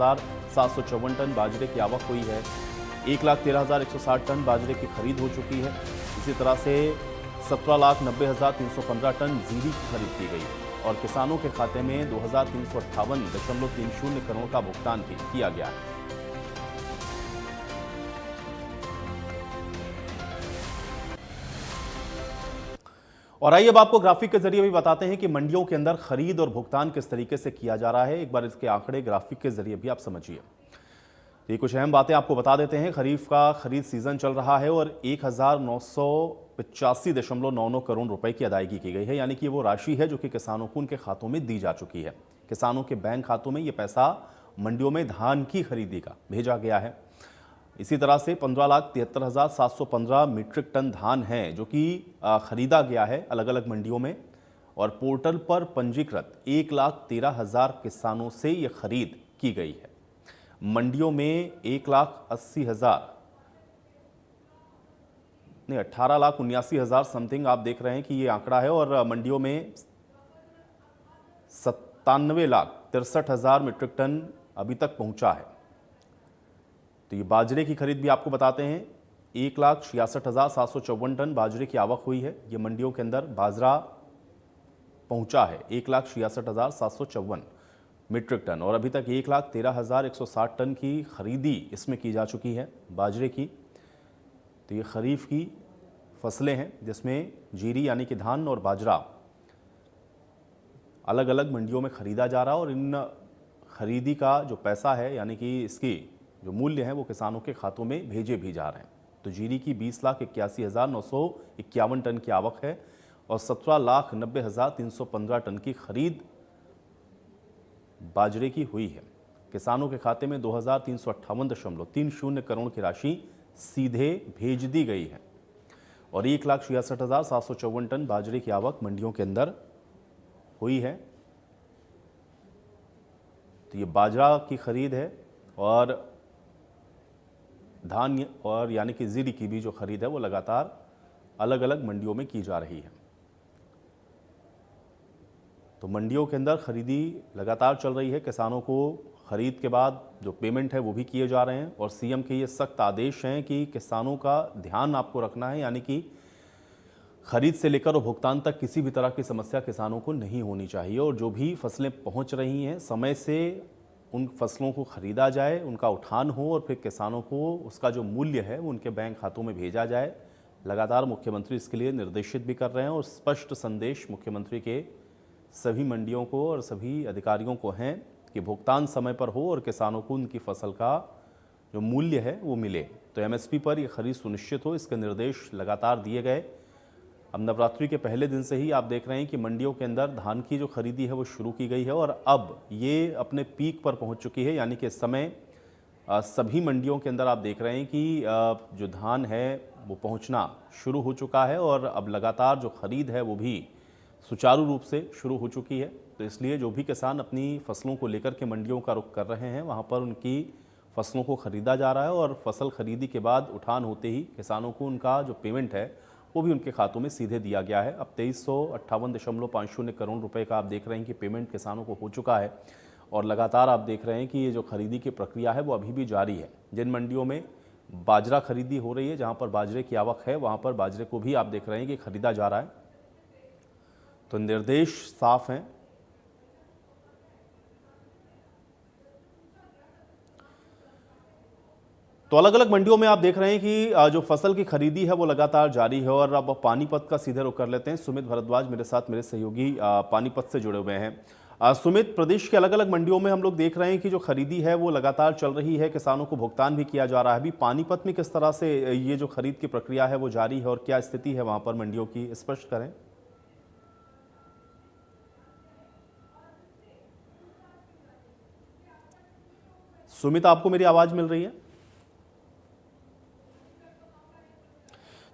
67,754 ton बाजरे की आवक हुई है। 1,13,160 टन बाजरे की खरीद हो चुकी है। इसी तरह से 17,90,315 टन जीरी की खरीद की गई और किसानों के खाते में 2,358.30 करोड़ का भुगतान भी किया गया है। और आइए अब आपको ग्राफिक के जरिए भी बताते हैं कि मंडियों के अंदर खरीद और भुगतान किस तरीके से किया जा रहा है। एक बार इसके आंकड़े ग्राफिक के जरिए भी आप समझिए। ये कुछ अहम बातें आपको बता देते हैं। खरीफ का खरीद सीजन चल रहा है और 1,985.99 करोड़ रुपए की अदायगी की गई है, यानी कि वो राशि है जो कि किसानों को उनके खातों में दी जा चुकी है। किसानों के बैंक खातों में ये पैसा मंडियों में धान की खरीदी का भेजा गया है। इसी तरह से 15,73,715 मीट्रिक टन धान है जो कि खरीदा गया है अलग अलग मंडियों में और पोर्टल पर पंजीकृत 1,13,000 किसानों से ये खरीद की गई है। मंडियों में 18,79,000 समथिंग आप देख रहे हैं कि ये आंकड़ा है और मंडियों में 97,63,000 मीट्रिक टन अभी तक पहुंचा है। तो ये बाजरे की खरीद भी आपको बताते हैं। 1,66,754 टन बाजरे की आवक हुई है। ये मंडियों के अंदर बाजरा पहुंचा है 1,66,754 मीट्रिक टन और अभी तक 1,13,160 टन की खरीदी इसमें की जा चुकी है बाजरे की। तो ये खरीफ की फसलें हैं जिसमें जीरी यानी कि धान और बाजरा अलग अलग मंडियों में खरीदा जा रहा है और इन खरीदी का जो पैसा है यानी कि इसकी जो मूल्य है वो किसानों के खातों में भेजे भी जा रहे हैं। तो जीरी की 20,81,951 टन की आवक है और 17,90,315 टन की खरीद बाजरे की हुई है। किसानों के खाते में 2,358.30 करोड़ की राशि सीधे भेज दी गई है और 1,66,754 टन बाजरे की आवक मंडियों के अंदर हुई है। तो ये बाजरा की खरीद है और धान और यानी कि जीरी की भी जो खरीद है वो लगातार अलग अलग मंडियों में की जा रही है। तो मंडियों के अंदर खरीदी लगातार चल रही है। किसानों को खरीद के बाद जो पेमेंट है वो भी किए जा रहे हैं और सीएम के ये सख्त आदेश हैं कि किसानों का ध्यान आपको रखना है, यानी कि खरीद से लेकर और भुगतान तक किसी भी तरह की समस्या किसानों को नहीं होनी चाहिए और जो भी फसलें पहुंच रही हैं समय से उन फसलों को खरीदा जाए, उनका उठान हो और फिर किसानों को उसका जो मूल्य है वो उनके बैंक खातों में भेजा जाए। लगातार मुख्यमंत्री इसके लिए निर्देशित भी कर रहे हैं और स्पष्ट संदेश मुख्यमंत्री के सभी मंडियों को और सभी अधिकारियों को हैं कि भुगतान समय पर हो और किसानों को उनकी फसल का जो मूल्य है वो मिले। तो एमएसपी पर ये खरीद सुनिश्चित हो, इसके निर्देश लगातार दिए गए। अब नवरात्रि के पहले दिन से ही आप देख रहे हैं कि मंडियों के अंदर धान की जो खरीदी है वो शुरू की गई है और अब ये अपने पीक पर पहुंच चुकी है, यानी कि इस समय सभी मंडियों के अंदर आप देख रहे हैं कि जो धान है वो पहुंचना शुरू हो चुका है और अब लगातार जो खरीद है वो भी सुचारू रूप से शुरू हो चुकी है। तो इसलिए जो भी किसान अपनी फसलों को लेकर के मंडियों का रुख कर रहे हैं वहाँ पर उनकी फसलों को खरीदा जा रहा है और फसल खरीदी के बाद उठान होते ही किसानों को उनका जो पेमेंट है वो भी उनके खातों में सीधे दिया गया है। अब 2358.50 करोड़ रुपए का आप देख रहे हैं कि पेमेंट किसानों को हो चुका है और लगातार आप देख रहे हैं कि ये जो खरीदी की प्रक्रिया है वो अभी भी जारी है। जिन मंडियों में बाजरा खरीदी हो रही है, जहाँ पर बाजरे की आवक है, वहाँ पर बाजरे को भी आप देख रहे हैं कि खरीदा जा रहा है। तो निर्देश साफ हैं। तो अलग अलग मंडियों में आप देख रहे हैं कि जो फसल की खरीदी है वो लगातार जारी है और अब पानीपत का सीधे रुख कर लेते हैं। सुमित भारद्वाज मेरे साथ, मेरे सहयोगी पानीपत से जुड़े हुए हैं। सुमित, प्रदेश के अलग अलग मंडियों में हम लोग देख रहे हैं कि जो खरीदी है वो लगातार चल रही है, किसानों को भुगतान भी किया जा रहा है। अभी पानीपत में किस तरह से ये जो खरीद की प्रक्रिया है वो जारी है और क्या स्थिति है वहां पर मंडियों की, स्पष्ट करें। सुमित, आपको मेरी आवाज मिल रही है?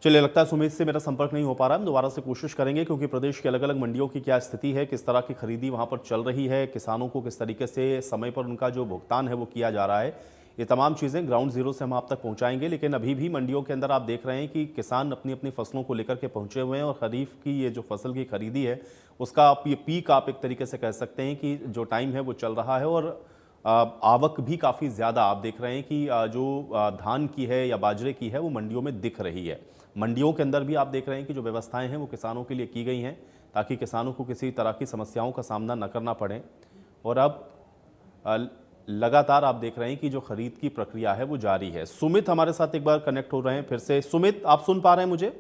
चलिए, लगता है सुमित से मेरा संपर्क नहीं हो पा रहा है। हम दोबारा से कोशिश करेंगे क्योंकि प्रदेश की अलग अलग मंडियों की क्या स्थिति है, किस तरह की खरीदी वहां पर चल रही है, किसानों को किस तरीके से समय पर उनका जो भुगतान है वो किया जा रहा है, ये तमाम चीज़ें ग्राउंड जीरो से हम आप तक पहुंचाएंगे। लेकिन अभी भी मंडियों के अंदर आप देख रहे हैं कि किसान अपनी अपनी फसलों को लेकर के पहुंचे हुए हैं और खरीफ की ये जो फसल की खरीदी है उसका आप ये पीक आप एक तरीके से कह सकते हैं कि जो टाइम है वो चल रहा है और आवक भी काफ़ी ज़्यादा आप देख रहे हैं कि जो धान की है या बाजरे की है वो मंडियों में दिख रही है। मंडियों के अंदर भी आप देख रहे हैं कि जो व्यवस्थाएं हैं वो किसानों के लिए की गई हैं ताकि किसानों को किसी तरह की समस्याओं का सामना न करना पड़े। और अब अ, लगातार आप देख रहे हैं कि जो खरीद की प्रक्रिया है वो जारी है। सुमित हमारे साथ एक बार कनेक्ट हो रहे हैं फिर से। सुमित, आप सुन पा रहे हैं मुझे?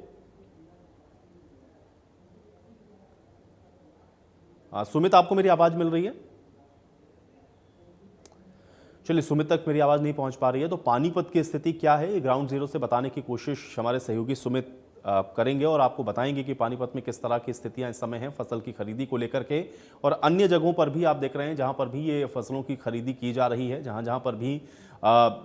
सुमित, आपको मेरी आवाज़ मिल रही है? चलिए, सुमित तक मेरी आवाज़ नहीं पहुंच पा रही है, तो पानीपत की स्थिति क्या है ये ग्राउंड जीरो से बताने की कोशिश हमारे सहयोगी सुमित करेंगे और आपको बताएंगे कि पानीपत में किस तरह की स्थितियां इस समय हैं फसल की खरीदी को लेकर के। और अन्य जगहों पर भी आप देख रहे हैं जहां पर भी ये फसलों की खरीदी की जा रही है, जहां जहां पर भी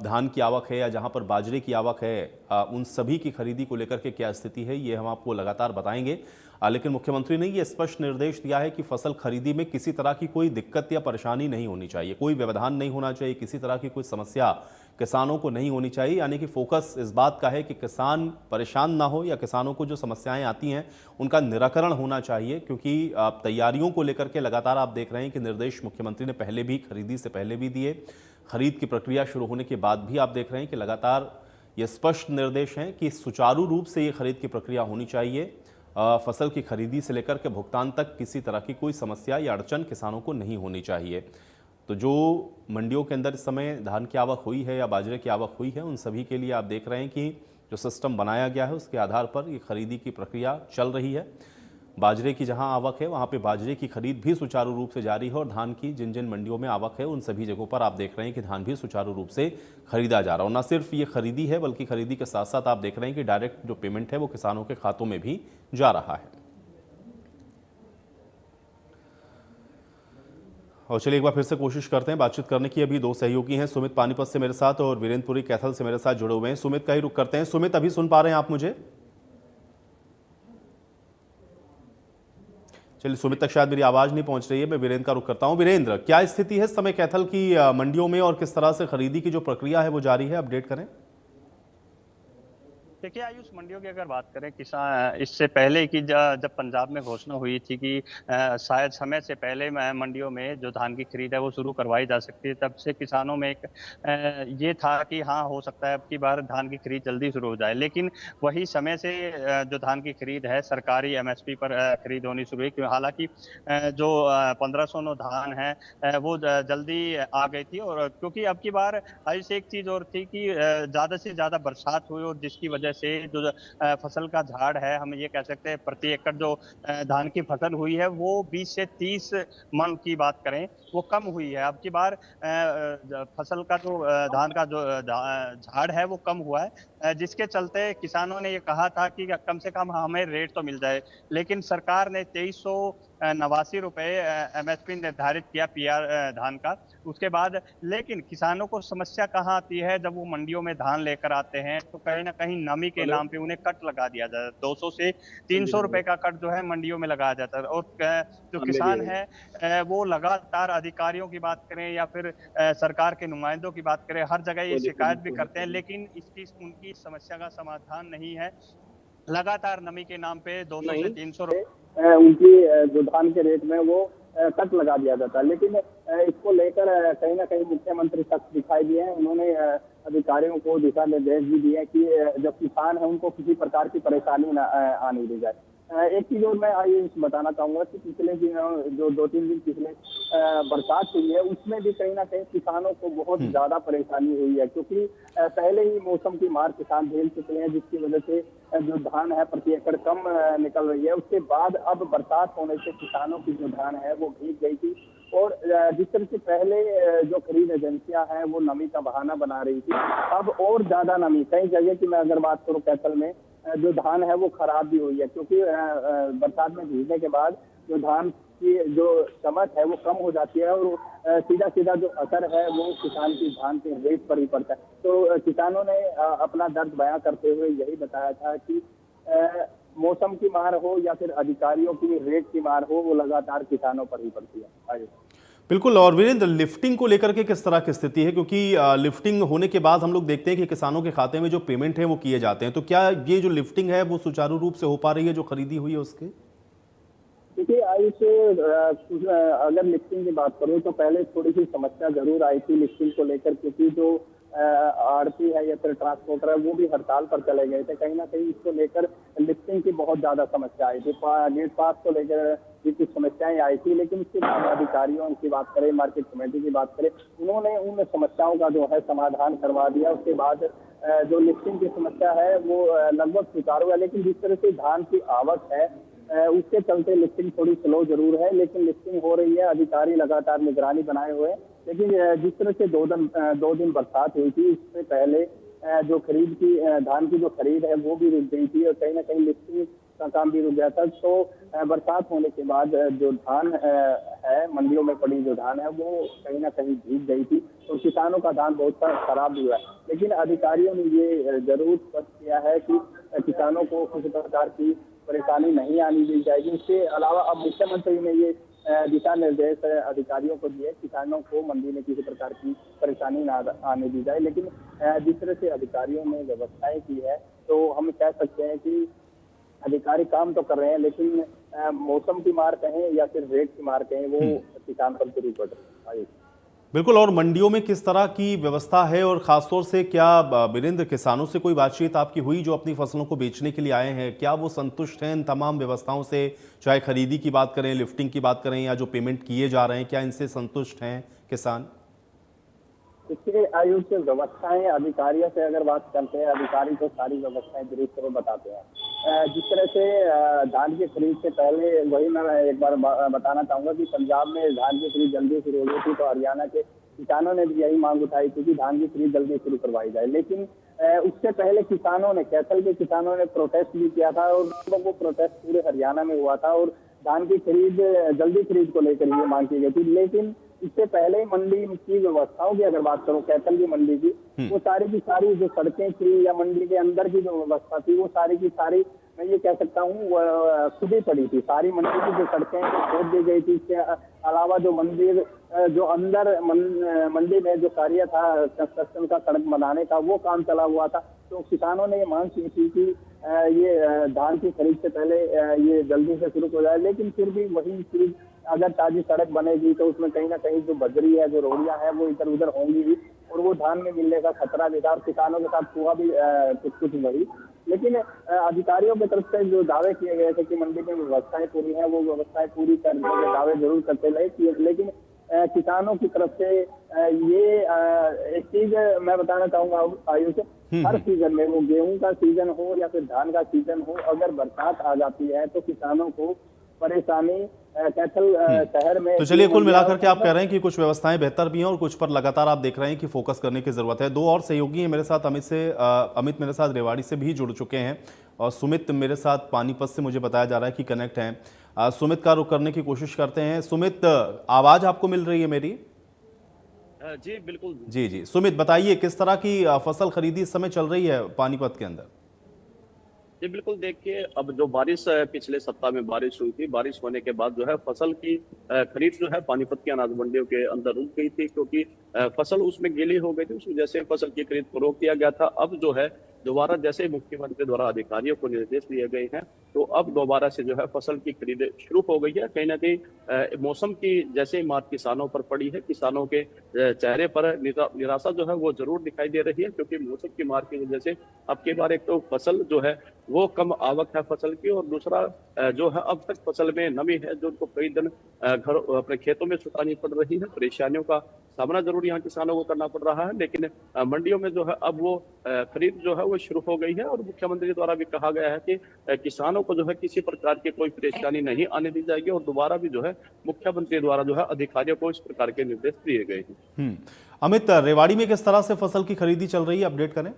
धान की आवक है या जहां पर बाजरे की आवक है, उन सभी की खरीदी को लेकर के क्या स्थिति है ये हम आपको लगातार बताएंगे। लेकिन मुख्यमंत्री ने ये स्पष्ट निर्देश दिया है कि फसल खरीदी में किसी तरह की कोई दिक्कत या परेशानी नहीं होनी चाहिए, कोई व्यवधान नहीं होना चाहिए, किसी तरह की कोई समस्या किसानों को नहीं होनी चाहिए। यानी कि फोकस इस बात का है कि किसान परेशान ना हो या किसानों को जो समस्याएं आती हैं उनका निराकरण होना चाहिए, क्योंकि तैयारियों को लेकर के लगातार आप देख रहे हैं कि निर्देश मुख्यमंत्री ने पहले भी खरीदी से पहले भी दिए, खरीद की प्रक्रिया शुरू होने के बाद भी आप देख रहे हैं कि लगातार ये स्पष्ट निर्देश हैं कि सुचारू रूप से ये खरीद की प्रक्रिया होनी चाहिए। फसल की खरीदी से लेकर के भुगतान तक किसी तरह की कोई समस्या या अड़चन किसानों को नहीं होनी चाहिए। तो जो मंडियों के अंदर इस समय धान की आवक हुई है या बाजरे की आवक हुई है, उन सभी के लिए आप देख रहे हैं कि जो सिस्टम बनाया गया है उसके आधार पर ये खरीदी की प्रक्रिया चल रही है। बाजरे की जहां आवक है वहां पे बाजरे की खरीद भी सुचारू रूप से जारी है और धान की जिन जिन मंडियों में आवक है उन सभी जगहों पर आप देख रहे हैं कि धान भी सुचारू रूप से खरीदा जा रहा है। और न सिर्फ ये खरीदी है बल्कि खरीदी के साथ साथ आप देख रहे हैं कि डायरेक्ट जो पेमेंट है वो किसानों के खातों में भी जा रहा है। और चलिए एक बार फिर से कोशिश करते हैं बातचीत करने की। अभी दो सहयोगी हैं, सुमित पानीपत से मेरे साथ और वीरेंद्रपुरी कैथल से मेरे साथ जुड़े हुए हैं। सुमित का ही रुख करते हैं। सुमित, अभी सुन पा रहे हैं आप मुझे? चलिए, सुमित तक शायद मेरी आवाज नहीं पहुंच रही है, मैं वीरेंद्र का रुख करता हूं। वीरेंद्र, क्या स्थिति है इस समय कैथल की मंडियों में और किस तरह से खरीदी की जो प्रक्रिया है वो जारी है, अपडेट करें। देखिए आयुष, मंडियों की अगर बात करें, किसान इससे पहले की जब पंजाब में घोषणा हुई थी कि शायद समय से पहले मंडियों में जो धान की खरीद है वो शुरू करवाई जा सकती है, तब से किसानों में एक ये था कि हाँ हो सकता है अब की बार धान की खरीद जल्दी शुरू हो जाए। लेकिन वही समय से जो धान की खरीद है सरकारी एमएसपी पर खरीद होनी शुरू हुई। हालांकि जो 1509 धान है वो जल्दी आ गई थी। और क्योंकि अब की बार आयुष एक चीज और थी कि ज्यादा से ज्यादा बरसात हुई और जिसकी वजह से जो फसल का झाड़ है, हम ये कह सकते हैं प्रति एकड़ जो धान की फसल हुई है वो 20 से 30 मन की बात करें वो कम हुई है। अब की बार फसल का जो धान का जो झाड़ है वो कम हुआ है, जिसके चलते किसानों ने ये कहा था कि कम से कम हमें रेट तो मिल जाए। लेकिन सरकार ने 2389 रुपए एमएसपी निर्धारित किया पीआर धान का, उसके बाद। लेकिन किसानों को समस्या कहाँ आती है, जब वो मंडियों में धान लेकर आते हैं तो कहीं ना कहीं नमी के नाम पे उन्हें कट लगा दिया जाता है। 200 से 300 रुपए का कट जो है मंडियों में लगाया जाता है। और जो किसान है वो लगातार अधिकारियों की बात करें या फिर सरकार के नुमाइंदों की बात करें, हर जगह ये शिकायत भी करते हैं, लेकिन इसकी उनकी समस्या का समाधान नहीं है। लगातार नमी के नाम पे 200 से 300 उनकी जो धान के रेट में वो कट लगा दिया जाता है। लेकिन इसको लेकर कहीं ना कहीं मुख्यमंत्री सख्त दिखाई दिए हैं। उन्होंने अधिकारियों को दिशा निर्देश भी दिए कि जो किसान है उनको किसी प्रकार की परेशानी न आने दी जाए। एक चीज और मैं ये बताना चाहूंगा कि पिछले जो 2-3 दिन पिछले बरसात हुई है उसमें भी कहीं ना कहीं किसानों को बहुत ज्यादा परेशानी हुई है, क्योंकि पहले ही मौसम की मार किसान झेल चुके हैं, जिसकी वजह से जो धान है प्रति एकड़ कम निकल रही है। उसके बाद अब बरसात होने से किसानों की जो धान है वो भीग गई थी और जिस तरह से पहले जो खरीद एजेंसियां हैं वो नमी का बहाना बना रही थी, अब और ज्यादा नमी कई जगह की मैं अगर बात करूं कैथल में जो धान है वो खराब भी हुई है, क्योंकि बरसात में भीगने के बाद जो धान की जो चमक है वो कम हो जाती है और सीधा सीधा जो असर है वो किसान की धान के रेट पर ही पड़ता है। तो किसानों ने अपना दर्द बयां करते हुए यही बताया था कि मौसम की मार हो या फिर अधिकारियों की रेट की मार हो, वो लगातार किसानों पर ही पड़ती है। आगे बिल्कुल। और वीरेंद्र, लिफ्टिंग को लेकर के किस तरह की स्थिति है, क्योंकि लिफ्टिंग होने के बाद हम लोग देखते हैं कि किसानों के खाते में जो पेमेंट है वो किए जाते हैं, तो क्या ये जो लिफ्टिंग है वो सुचारू रूप से हो पा रही है जो खरीदी हुई है उसके? देखिए आयुष, अगर लिफ्टिंग की बात करूं तो पहले थोड़ी सी समस्या जरूर आई थी लिफ्टिंग को लेकर, क्योंकि जो आड़ती है या फिर ट्रांसपोर्टर है वो भी हड़ताल पर चले गए थे। कहीं ना कहीं इसको लेकर लिफ्टिंग की बहुत ज्यादा समस्या आई थी। गेट पास को लेकर भी कुछ समस्याएं आई थी, लेकिन उसके बाद अधिकारियों की बात करें, मार्केट कमेटी की बात करें, उन्होंने उन समस्याओं का जो है समाधान करवा दिया। उसके बाद जो लिफ्टिंग की समस्या है वो लगभग सुचारू है। लेकिन जिस तरह से धान की आवक है उसके चलते लिफ्टिंग थोड़ी स्लो जरूर है, लेकिन लिफ्टिंग हो रही है। अधिकारी लगातार निगरानी बनाए हुए हैं। लेकिन जिस तरह से 2 दिन बरसात हुई थी, इससे पहले जो खरीद की धान की जो खरीद है वो भी रुक गई थी और कहीं ना कहीं लिफ्टिंग का काम भी रुक गया था। तो बरसात होने के बाद जो धान है, मंडियों में पड़ी जो धान है वो कहीं ना कहीं भीग गई थी और किसानों का धान बहुत सा खराब भी हुआ है। लेकिन अधिकारियों ने ये जरूर स्पष्ट किया है कि किसानों को किसी प्रकार की परेशानी नहीं आने दी जाएगी। इसके अलावा अब मुख्यमंत्री ने ये दिशा निर्देश अधिकारियों को दिए, किसानों को मंडी में किसी प्रकार की परेशानी ना आने दी जाए। लेकिन जिस तरह से अधिकारियों ने व्यवस्थाएं की है, तो हम कह सकते हैं कि अधिकारी काम तो कर रहे हैं, लेकिन मौसम की मार कहें या फिर रेट की मार कहें, वो किसान पर जरूर पड़ रही है। बिल्कुल। और मंडियों में किस तरह की व्यवस्था है, और खासतौर से क्या वीरेंद्र, किसानों से कोई बातचीत आपकी हुई जो अपनी फसलों को बेचने के लिए आए हैं? क्या वो संतुष्ट हैं इन तमाम व्यवस्थाओं से? चाहे खरीदी की बात करें, लिफ्टिंग की बात करें, या जो पेमेंट किए जा रहे हैं, क्या इनसे संतुष्ट हैं किसान? इसके आयुष व्यवस्थाएं अधिकारियों से अगर बात करते हैं, अधिकारी तो सारी व्यवस्थाएं दुरुस्त में बताते हैं। जिस तरह से धान की खरीद से पहले, वही मैं एक बार बताना चाहूंगा कि पंजाब में धान की खरीद जल्दी शुरू हो गई थी, तो हरियाणा के किसानों ने भी यही मांग उठाई थी कि धान की खरीद जल्दी शुरू करवाई जाए। लेकिन उससे पहले किसानों ने, कैथल के किसानों ने प्रोटेस्ट भी किया था और वो प्रोटेस्ट पूरे हरियाणा में हुआ था और धान की खरीद जल्दी खरीद को लेकर ये मांग की गई थी। लेकिन इससे पहले मंडी की व्यवस्थाओं की अगर बात करूं, कैथल की मंडी की, वो सारी की सारी जो सड़कें थी या मंडी के अंदर की जो व्यवस्था थी, वो सारी की सारी मैं ये कह सकता हूँ खुदी पड़ी थी। सारी मंडी की जो सड़कें खोद दी गई थी। इसके अलावा जो मंदिर जो अंदर मंडी में जो कार्य था कंस्ट्रक्शन का, सड़क बनाने का, वो काम चला हुआ था। तो किसानों ने ये मांग की थी कि ये धान की खरीद से पहले ये जल्दी से शुरू हो जाए। लेकिन फिर भी वही चीज, अगर ताजी सड़क बनेगी तो उसमें कहीं ना कहीं जो बजरी है, जो रोड़ियां हैं, वो इधर उधर होंगी भी और वो धान में मिलने का खतरा भी था। किसानों के साथ हुआ भी कुछ वही। लेकिन अधिकारियों की तरफ से जो दावे किए गए थे कि मंडी में व्यवस्थाएं पूरी हैं, वो व्यवस्थाएं पूरी करने के दावे जरूर करते रहे। लेकिन किसानों की तरफ से ये एक चीज मैं बताना चाहूंगा आयुष, हर सीजन में, वो गेहूं का सीजन हो या फिर धान का सीजन हो, अगर बरसात आ जाती है तो किसानों को परेशानी कैथल शहर में। तो चलिए, कुल मिलाकर के आप कह रहे हैं कि कुछ व्यवस्थाएं बेहतर भी हैं और कुछ पर लगातार आप देख रहे हैं कि फोकस करने की जरूरत है। दो और सहयोगी हैं मेरे साथ, अमित मेरे साथ रेवाड़ी से भी जुड़ चुके हैं और सुमित मेरे साथ पानीपत से, मुझे बताया जा रहा है कि कनेक्ट हैं। सुमित का रुख करने की कोशिश करते हैं। सुमित, आवाज आपको मिल रही है मेरी? जी बिल्कुल। जी जी, सुमित बताइए, किस तरह की फसल खरीदी इस समय चल रही है पानीपत के अंदर? जी बिल्कुल, देखिए अब जो बारिश पिछले सप्ताह में बारिश हुई थी, बारिश होने के बाद जो है फसल की खरीद जो है पानीपत की अनाज मंडियों के अंदर रुक गई थी, क्योंकि फसल उसमें गीली हो गई थी। उस वजह से फसल की खरीद को रोक दिया गया था। अब जो है दोबारा, जैसे मुख्यमंत्री द्वारा अधिकारियों को निर्देश दिए गए हैं, तो अब दोबारा से जो है फसल की खरीद शुरू हो गई है। कहीं ना कहीं मौसम की जैसे मार किसानों पर पड़ी है, किसानों के चेहरे पर निराशा जो है वो जरूर दिखाई दे रही है, क्योंकि मौसम की मार की वजह से अब की बार एक तो फसल जो है वो कम आवक है फसल की, और दूसरा जो है अब तक फसल में नमी है जो उनको कई दिन घर अपने खेतों में सुतानी पड़ रही है। परेशानियों का सामना जरूर यहाँ किसानों को करना पड़ रहा है, लेकिन मंडियों में जो है अब वो खरीद जो है वो शुरू हो गई है। और मुख्यमंत्री द्वारा भी कहा गया है कि किसानों को जो है किसी प्रकार की कोई परेशानी नहीं आने दी जाएगी, और दोबारा भी जो है मुख्यमंत्री द्वारा जो है अधिकारियों को इस प्रकार के निर्देश दिए गए हैं। अमित, रेवाड़ी में किस तरह से फसल की खरीदी चल रही है, अपडेट करें।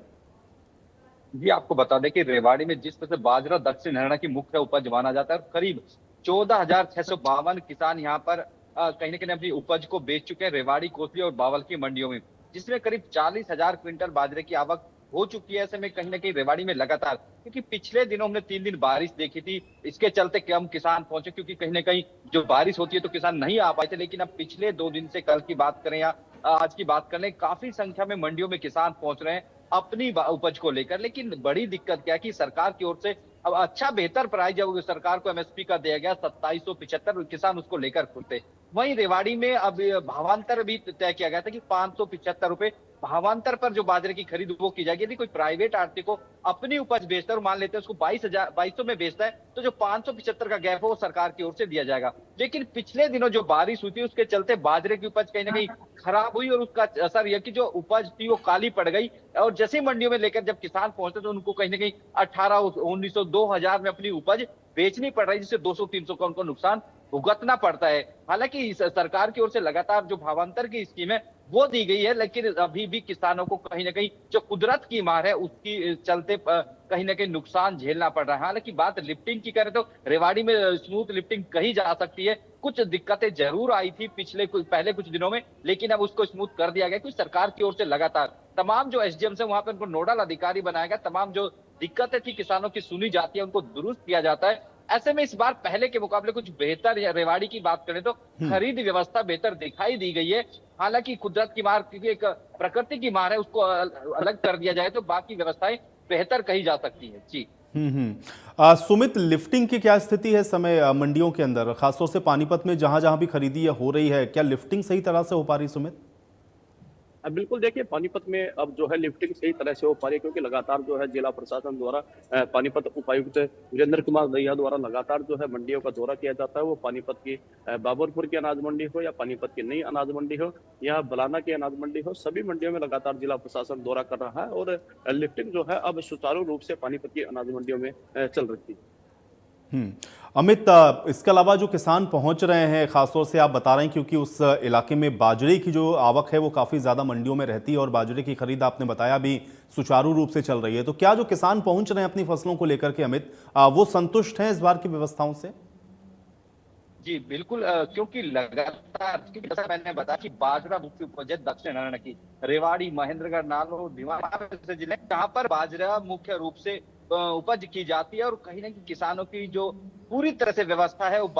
जी, आपको बता दें कि रेवाड़ी में जिस तरह से बाजरा दक्षिण हरियाणा की मुख्य उपज माना जाता है, करीब 14,652 किसान यहाँ पर कहीं न कहीं अपनी उपज को बेच चुके हैं रेवाड़ी, कोसली और बावल की मंडियों में, जिसमें करीब 40,000 क्विंटल बाजरे की आवक हो चुकी है। ऐसे में कहीं न कहीं रेवाड़ी में लगातार, क्योंकि पिछले दिनों हमने 3 दिन बारिश देखी थी, इसके चलते कम किसान पहुंचे, क्योंकि कहीं न कहीं जो बारिश होती है तो किसान नहीं आ पाए थे। लेकिन अब पिछले 2 दिन से, कल की बात करें या आज की बात करें, काफी संख्या में मंडियों में किसान पहुंच रहे हैं अपनी उपज को लेकर। लेकिन बड़ी दिक्कत क्या है कि सरकार की ओर से अब अच्छा बेहतर प्राइस जब सरकार को एमएसपी का दिया गया 2775, किसान उसको लेकर खुद थे। वहीं रेवाड़ी में अब भावांतर भी तय किया गया था कि 575 रुपए भावांतर पर जो बाजरे की खरीद वो की जाएगी। यदि कोई प्राइवेट आड़ती को अपनी उपज बेचता है और मान लेते हैं उसको 2200 में बेचता है, तो जो 575 का गैप है वो सरकार की ओर से दिया जाएगा। लेकिन पिछले दिनों जो बारिश हुई थी उसके चलते बाजरे की उपज कहीं ना कहीं खराब हुई और उसका असर यह कि जो उपज थी वो काली पड़ गई। और जैसे ही मंडियों में लेकर जब किसान पहुंचते तो उनको कहीं ना कहीं 1800, 1900, 2000 में अपनी उपज बेचनी पड़ रही, जिससे 200-300 का उनको नुकसान भुगतना पड़ता है। हालांकि सरकार की ओर से लगातार जो भावांतर की स्कीम है वो दी गई है, लेकिन अभी भी किसानों को कहीं ना कहीं जो कुदरत की मार है उसकी चलते कहीं ना कहीं नुकसान झेलना पड़ रहा है। हालांकि बात लिफ्टिंग की करें तो रेवाड़ी में स्मूथ लिफ्टिंग कही जा सकती है। कुछ दिक्कतें जरूर आई थी पहले कुछ दिनों में, लेकिन अब उसको स्मूथ कर दिया गया क्योंकि सरकार की ओर से लगातार तमाम जो एसडीएम है वहां पर उनको नोडल अधिकारी बनाया गया। तमाम जो दिक्कतें थी किसानों की सुनी जाती है, उनको दुरुस्त किया जाता है। ऐसे में इस बार पहले के मुकाबले कुछ बेहतर, या रेवाड़ी की बात करें तो खरीद व्यवस्था बेहतर दिखाई दी गई है। हालांकि कुदरत की मार, क्योंकि एक प्रकृति की मार है, उसको अलग कर दिया जाए तो बाकी व्यवस्थाएं बेहतर कही जा सकती है। जी सुमित, लिफ्टिंग की क्या स्थिति है इस समय मंडियों के अंदर, खासतौर से पानीपत में जहां जहां भी खरीदी हो रही है, क्या लिफ्टिंग सही तरह से हो पा रही सुमित? बिल्कुल, देखिए पानीपत में अब जो है लिफ्टिंग सही तरह से हो पा रही है, क्योंकि लगातार जो है जिला प्रशासन द्वारा पानीपत उपायुक्त वीरेंद्र कुमार दहिया द्वारा लगातार जो है मंडियों का दौरा किया जाता है। वो पानीपत की बाबरपुर की अनाज मंडी हो या पानीपत की नई अनाज मंडी हो या बलाना की अनाज मंडी हो, सभी मंडियों में लगातार जिला प्रशासन दौरा कर रहा है और लिफ्टिंग जो है अब सुचारू रूप से पानीपत की अनाज मंडियों में चल रही है। अमित, इसके अलावा जो किसान पहुंच रहे हैं, खासतौर से आप बता रहे हैं क्योंकि उस इलाके में बाजरे की जो आवक है वो काफ़ी ज़्यादा मंडियों में रहती है और बाजरे की खरीद आपने बताया भी सुचारू रूप से चल रही है, तो क्या जो किसान पहुंच रहे हैं अपनी फसलों को लेकर के अमित, वो संतुष्ट हैं इस बार की व्यवस्थाओं से? जी बिल्कुल, क्योंकि लगातार, क्योंकि जैसा मैंने बताया कि बाजरा मुख्य उपज है दक्षिण हरियाणा की। रेवाड़ी, महेंद्रगढ़, नागौर, भिवानी जैसे जिले जहाँ पर बाजरा मुख्य रूप से उपज की जाती है और कहीं ना कहीं किसानों की जो पूरी तरह से व्यवस्था है वो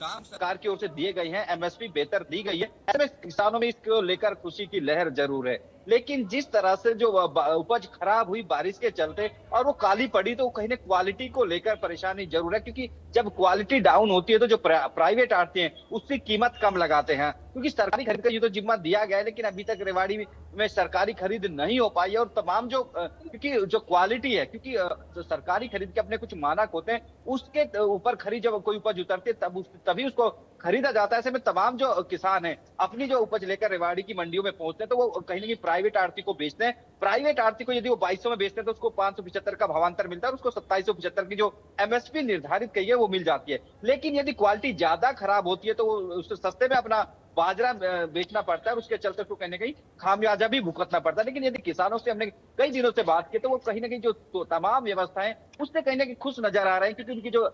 सरकार की ओर से दिए गए हैं, एमएसपी बेहतर दी गई है। ऐसे में किसानों में इसको लेकर खुशी की लहर जरूर है। लेकिन जिस तरह से जो उपज खराब हुई बारिश के चलते और वो काली पड़ी, तो कहीं ना क्वालिटी को लेकर परेशानी जरूर है, क्योंकि जब क्वालिटी डाउन होती है तो जो प्राइवेट आड़ती हैं उसकी कीमत कम लगाते हैं। क्योंकि सरकारी खरीद का ये तो जिम्मा दिया गया है, लेकिन अभी तक रेवाड़ी में सरकारी खरीद नहीं हो पाई है। और तमाम जो क्योंकि जो क्वालिटी है, क्योंकि जो सरकारी खरीद के अपने कुछ मानक होते हैं, उसके ऊपर खरीद जब कोई उपज उतरती है तभी उसको खरीदा जाता है। ऐसे में तमाम जो किसान हैं अपनी जो उपज लेकर रेवाड़ी की मंडियों में पहुंचते हैं तो वो कहीं ना कहीं प्राइवेट आड़ती को बेचते हैं। प्राइवेट आड़ती को यदि वो 2200 में बेचते हैं तो उसको 575 का भावांतर मिलता है और उसको 2775 की जो एमएसपी निर्धारित की है वो मिल जाती है। लेकिन यदि क्वालिटी ज्यादा खराब होती है तो वो उससे सस्ते में अपना बाजरा बेचना पड़ता है और उसके चलते उसको कहीं ना कहीं खामियाजा भी भुगतना पड़ता है। लेकिन यदि किसानों से हमने कई दिनों से बात की तो वो कहीं ना कहीं जो तो तमाम व्यवस्थाएं उससे कहीं ना कहीं खुश नजर आ रहे हैं, क्योंकि उनकी जो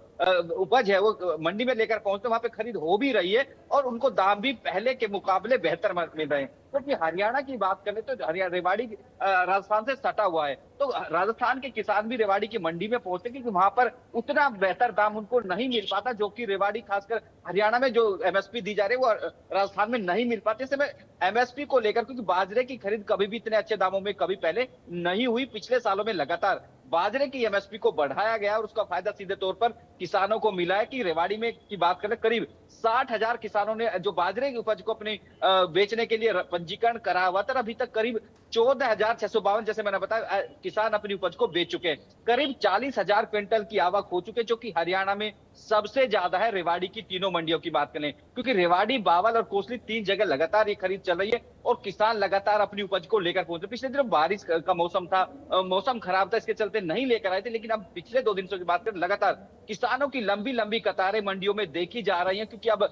उपज है वो मंडी में लेकर पहुंचते वहां पे खरीद हो भी रही है और उनको दाम भी पहले के मुकाबले बेहतर मिल रहे हैं। क्योंकि हरियाणा की बात करें तो रेवाड़ी राजस्थान से सटा हुआ है, तो राजस्थान के किसान भी रेवाड़ी की मंडी में पहुंचते क्योंकि वहां पर उतना बेहतर दाम उनको नहीं मिल पाता, जो कि रेवाड़ी खासकर हरियाणा में जो एमएसपी दी जा रही है वो राजस्थान में नहीं मिल पाती। इसमें एमएसपी को लेकर, क्योंकि बाजरे की खरीद कभी भी इतने अच्छे दामों में कभी पहले नहीं हुई, पिछले सालों में लगातार बाजरे की एमएसपी को बढ़ाया गया और उसका फायदा सीधे तौर पर किसानों को मिला है। कि रेवाड़ी में की बात करें करीब 60,000 किसानों ने जो बाजरे की उपज को अपने बेचने के लिए पंजीकरण करा हुआ था, अभी तक करीब 14,652 जैसे मैंने बताया किसान अपनी उपज को बेच चुके हैं। करीब 40,000 क्विंटल की आवक हो चुके, जो कि हरियाणा में सबसे ज्यादा है रेवाड़ी की तीनों मंडियों की बात करें, क्योंकि रेवाड़ी, बावल और कोसली 3 जगह लगातार ये खरीद चल रही है और किसान लगातार अपनी उपज को लेकर पहुंचे। पिछले दिनों बारिश का मौसम था, मौसम खराब था, इसके चलते नहीं लेकर आए थे, लेकिन अब पिछले 2 दिन से बात करें लगातार किसानों की लंबी लंबी कतारें मंडियों में देखी जा रही हैं, क्योंकि अब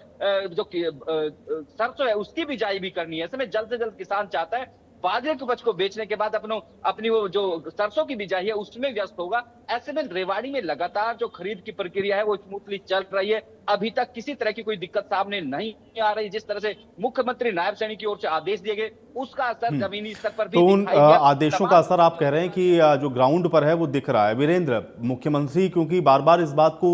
जो सरसों है उसकी बिजाई भी करनी है। ऐसे में जल्द से जल्द किसान चाहता है बाजरे की उपज को बेचने के बाद अपनी वो जो सरसों की बिजाई है उसमें व्यस्त होगा। ऐसे में रेवाड़ी में लगातार जो खरीद की प्रक्रिया है वो स्मूथली चल रही है। अभी तक किसी तरह की कोई दिक्कत सामने नहीं आ रही। जिस तरह से मुख्यमंत्री नायब सैनी की ओर से आदेश दिए गए उसका असर जमीनी स्तर पर भी तो उन दिखाई दिया। आदेशों का असर आप कह रहे हैं कि जो ग्राउंड पर है वो दिख रहा है। वीरेंद्र, मुख्यमंत्री क्योंकि बार बार इस बात को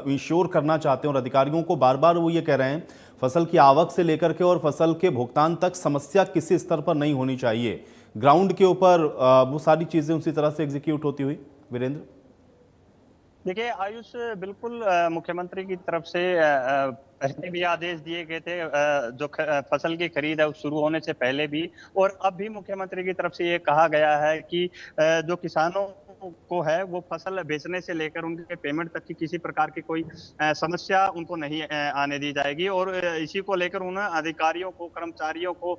इंश्योर करना चाहते हैं और अधिकारियों को बार बार वो ये कह रहे हैं फसल की आवक से लेकर के और फसल के भुगतान तक समस्या किसी स्तर पर नहीं होनी चाहिए, ग्राउंड के ऊपर वो सारी चीज़ें उसी तरह से एग्जीक्यूट होती हुई, वीरेंद्र? देखिए आयुष, बिल्कुल मुख्यमंत्री की तरफ से पहले भी आदेश दिए गए थे, जो फसल की खरीद है उस शुरू होने से पहले भी, और अब भी मुख्यमंत्री की तरफ से ये कहा गया है कि जो किसानों को है वो फसल बेचने से लेकर उनके पेमेंट तक की किसी प्रकार की कोई समस्या उनको नहीं आने दी जाएगी। और इसी को लेकर उन्हें अधिकारियों को, कर्मचारियों को,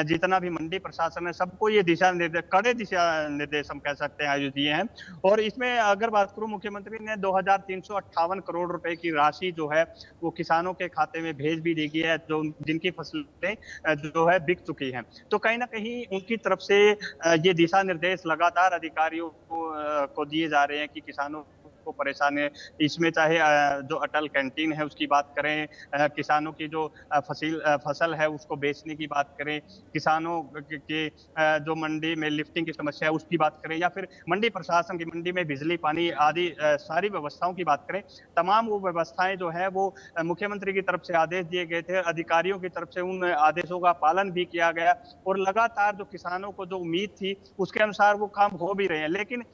जितना भी मंडी प्रशासन है, सबको ये दिशा निर्देश, कड़े दिशा निर्देश हम कह सकते हैं, आयोजित दिए हैं। और इसमें अगर बात करूं, मुख्यमंत्री ने 2358 करोड़ रुपए की राशि जो है वो किसानों के खाते में भेज भी दी गई है, जो जिनकी फसलें जो है बिक चुकी हैं। तो कहीं ना कहीं उनकी तरफ से ये दिशा निर्देश लगातार अधिकारियों को दिए जा रहे हैं कि किसानों को परेशान है। इसमें चाहे जो अटल कैंटीन है उसकी बात करें, किसानों की जो फसल है उसको बेचने की बात करें, किसानों के जो मंडी में लिफ्टिंग की समस्या है उसकी बात करें, या फिर मंडी प्रशासन की मंडी में बिजली पानी आदि सारी व्यवस्थाओं की बात करें, तमाम वो व्यवस्थाएं जो है वो मुख्यमंत्री की तरफ से आदेश दिए गए थे, अधिकारियों की तरफ से उन आदेशों का पालन भी किया गया, और लगातार जो किसानों को जो उम्मीद थी उसके अनुसार वो काम हो भी रहे हैं। लेकिन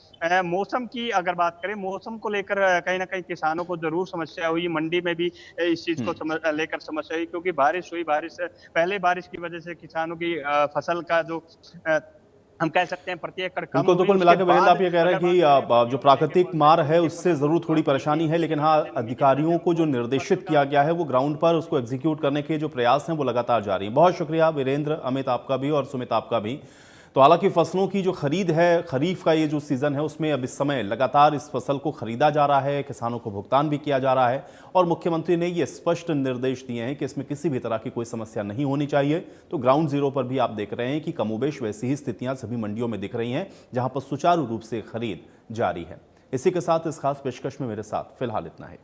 मौसम की अगर बात करें, मौसम को लेकर कहीं ना कहीं किसानों को जरूर समस्या हुई, मंडी में भी इस चीज को लेकर समस्या हुई, क्योंकि बारिश हुई, पहले बारिश की वजह से किसानों की फसल का जो हम कह सकते हैं प्रति एकड़ कम बिल्कुल, तो कुल मिलाकर वीरेंद्र आप ये कह रहे हैं कि जो प्राकृतिक मार है उससे जरूर थोड़ी परेशानी है, लेकिन हाँ, अधिकारियों को जो निर्देशित किया गया है वो ग्राउंड पर उसको एग्जीक्यूट करने के जो प्रयास हैं वो लगातार जारी हैं। बहुत शुक्रिया वीरेंद्र, अमित आपका भी और सुमित आपका भी। तो हालांकि फसलों की जो खरीद है, खरीफ का ये जो सीज़न है उसमें अब इस समय लगातार इस फसल को खरीदा जा रहा है, किसानों को भुगतान भी किया जा रहा है, और मुख्यमंत्री ने ये स्पष्ट निर्देश दिए हैं कि इसमें किसी भी तरह की कोई समस्या नहीं होनी चाहिए। तो ग्राउंड जीरो पर भी आप देख रहे हैं कि कमोबेश वैसी ही स्थितियां सभी मंडियों में दिख रही हैं जहां पर सुचारू रूप से खरीद जारी है। इसी के साथ इस खास पेशकश में मेरे साथ फिलहाल इतना है।